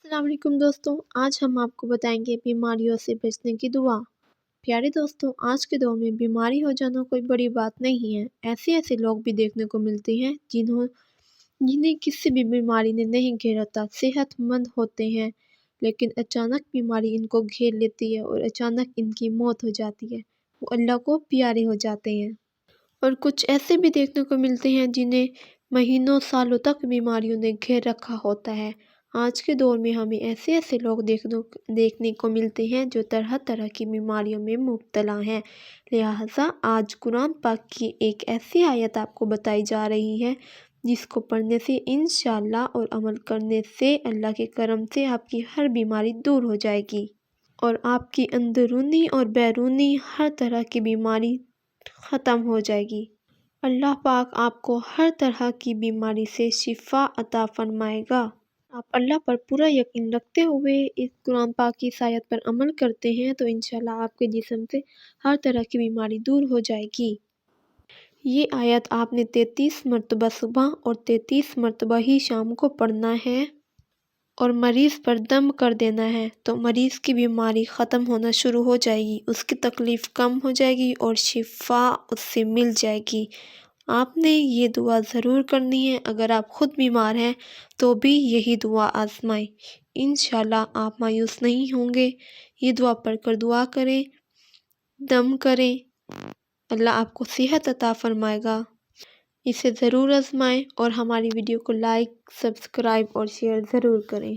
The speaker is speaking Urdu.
السلام علیکم دوستوں، آج ہم آپ کو بتائیں گے بیماریوں سے بچنے کی دعا۔ پیارے دوستوں، آج کے دور میں بیماری ہو جانا کوئی بڑی بات نہیں ہے۔ ایسے لوگ بھی دیکھنے کو ملتے ہیں جنہیں کسی بھی بیماری نے نہیں گھیرا ہوتا، صحت مند ہوتے ہیں، لیکن اچانک بیماری ان کو گھیر لیتی ہے اور اچانک ان کی موت ہو جاتی ہے۔ وہ اللہ کو پیارے ہو جاتے ہیں۔ اور کچھ ایسے بھی دیکھنے کو ملتے ہیں جنہیں مہینوں سالوں تک بیماریوں نے گھیر رکھا ہوتا ہے۔ آج کے دور میں ہمیں ایسے لوگ دیکھنے کو ملتے ہیں جو طرح کی بیماریوں میں مبتلا ہیں۔ لہٰذا آج قرآن پاک کی ایک ایسی آیت آپ کو بتائی جا رہی ہے جس کو پڑھنے سے انشاءاللہ اور عمل کرنے سے اللہ کے کرم سے آپ کی ہر بیماری دور ہو جائے گی اور آپ کی اندرونی اور بیرونی ہر طرح کی بیماری ختم ہو جائے گی۔ اللہ پاک آپ کو ہر طرح کی بیماری سے شفا عطا فرمائے گا۔ آپ اللہ پر پورا یقین رکھتے ہوئے اس قرآن پاک کی آیت پر عمل کرتے ہیں تو انشاءاللہ آپ کے جسم سے ہر طرح کی بیماری دور ہو جائے گی۔ یہ آیت آپ نے 33 مرتبہ صبح اور 33 مرتبہ ہی شام کو پڑھنا ہے اور مریض پر دم کر دینا ہے تو مریض کی بیماری ختم ہونا شروع ہو جائے گی، اس کی تکلیف کم ہو جائے گی اور شفا اس سے مل جائے گی۔ آپ نے یہ دعا ضرور کرنی ہے۔ اگر آپ خود بیمار ہیں تو بھی یہی دعا آزمائیں، انشاءاللہ آپ مایوس نہیں ہوں گے۔ یہ دعا پڑھ کر دعا کریں، دم کریں، اللہ آپ کو صحت عطا فرمائے گا۔ اسے ضرور آزمائیں اور ہماری ویڈیو کو لائک، سبسکرائب اور شیئر ضرور کریں۔